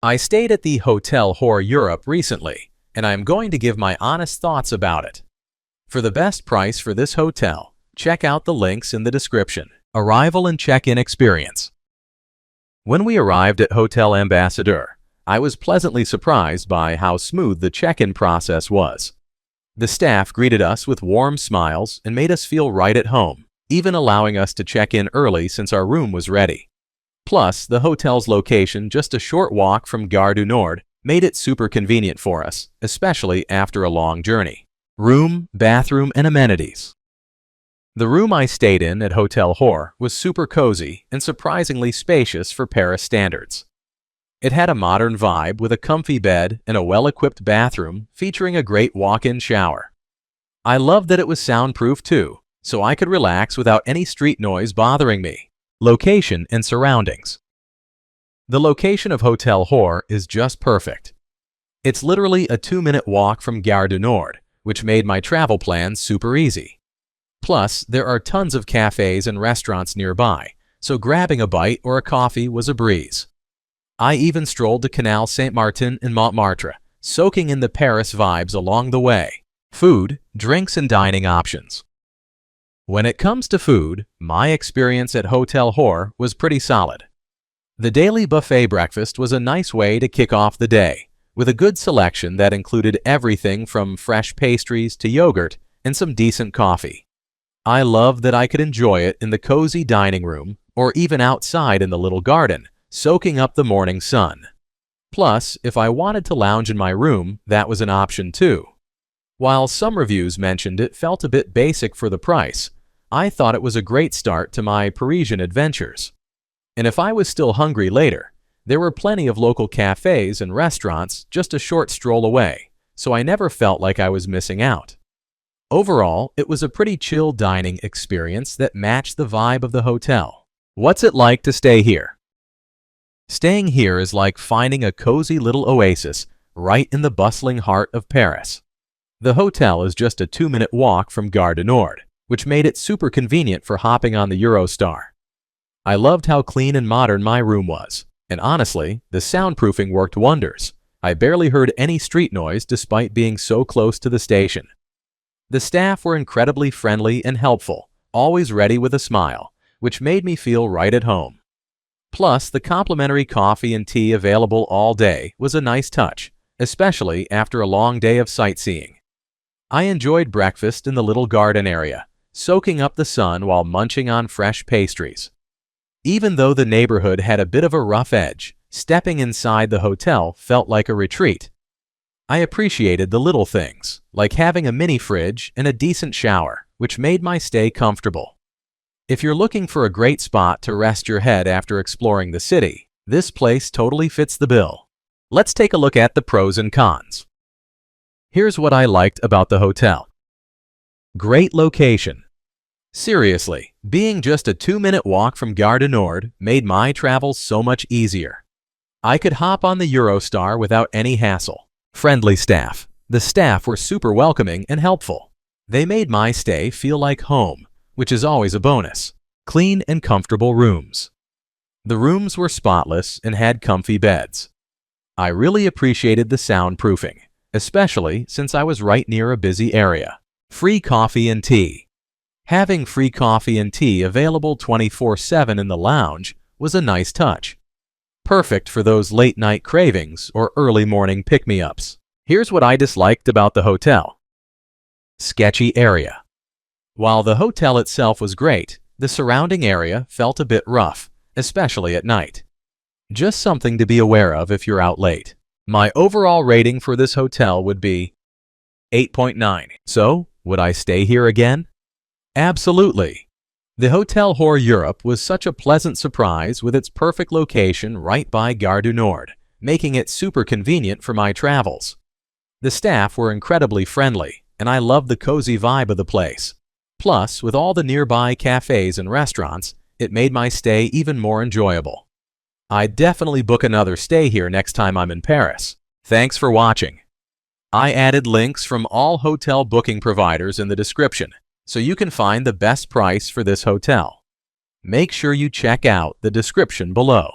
I stayed at the Hôtel Hor Europe recently, and I am going to give my honest thoughts about it. For the best price for this hotel, check out the links in the description. Arrival and check-in experience. When we arrived at Hotel Ambassadeur, I was pleasantly surprised by how smooth the check-in process was. The staff greeted us with warm smiles and made us feel right at home, even allowing us to check in early since our room was ready. Plus, the hotel's location, just a short walk from Gare du Nord, made it super convenient for us, especially after a long journey. Room, bathroom, and amenities. The room I stayed in at Hôtel Hor was super cozy and surprisingly spacious for Paris standards. It had a modern vibe with a comfy bed and a well-equipped bathroom featuring a great walk-in shower. I loved that it was soundproof too, so I could relax without any street noise bothering me. Location and surroundings. The location of Hôtel Hor is just perfect. It's literally a 2-minute walk from Gare du Nord, which made my travel plans super easy. Plus, there are tons of cafes and restaurants nearby, so grabbing a bite or a coffee was a breeze. I even strolled to Canal Saint-Martin in Montmartre, soaking in the Paris vibes along the way. Food, drinks, and dining options. When it comes to food, my experience at Hôtel Hor was pretty solid. The daily buffet breakfast was a nice way to kick off the day, with a good selection that included everything from fresh pastries to yogurt and some decent coffee. I loved that I could enjoy it in the cozy dining room or even outside in the little garden, soaking up the morning sun. Plus, if I wanted to lounge in my room, that was an option too. While some reviews mentioned it felt a bit basic for the price, I thought it was a great start to my Parisian adventures. And if I was still hungry later, there were plenty of local cafes and restaurants just a short stroll away, so I never felt like I was missing out. Overall, it was a pretty chill dining experience that matched the vibe of the hotel. What's it like to stay here? Staying here is like finding a cozy little oasis right in the bustling heart of Paris. The hotel is just a 2-minute walk from Gare du Nord, which made it super convenient for hopping on the Eurostar. I loved how clean and modern my room was, and honestly, the soundproofing worked wonders. I barely heard any street noise despite being so close to the station. The staff were incredibly friendly and helpful, always ready with a smile, which made me feel right at home. Plus, the complimentary coffee and tea available all day was a nice touch, especially after a long day of sightseeing. I enjoyed breakfast in the little garden area, soaking up the sun while munching on fresh pastries. Even though the neighborhood had a bit of a rough edge, stepping inside the hotel felt like a retreat. I appreciated the little things, like having a mini fridge and a decent shower, which made my stay comfortable. If you're looking for a great spot to rest your head after exploring the city, this place totally fits the bill. Let's take a look at the pros and cons. Here's what I liked about the hotel. Great location. Seriously, being just a 2-minute walk from Gare du Nord made my travels so much easier. I could hop on the Eurostar without any hassle. Friendly staff. The staff were super welcoming and helpful. They made my stay feel like home, which is always a bonus. Clean and comfortable rooms. The rooms were spotless and had comfy beds. I really appreciated the soundproofing, especially since I was right near a busy area. Free coffee and tea. Having free coffee and tea available 24/7 in the lounge was a nice touch. Perfect for those late-night cravings or early morning pick-me-ups. Here's what I disliked about the hotel. Sketchy area. While the hotel itself was great, the surrounding area felt a bit rough, especially at night. Just something to be aware of if you're out late. My overall rating for this hotel would be 8.9. So, would I stay here again? Absolutely. The Hôtel Hor Europe was such a pleasant surprise with its perfect location right by Gare du Nord, making it super convenient for my travels. The staff were incredibly friendly, and I loved the cozy vibe of the place. Plus, with all the nearby cafes and restaurants, it made my stay even more enjoyable. I'd definitely book another stay here next time I'm in Paris. Thanks for watching. I added links from all hotel booking providers in the description, so you can find the best price for this hotel. Make sure you check out the description below.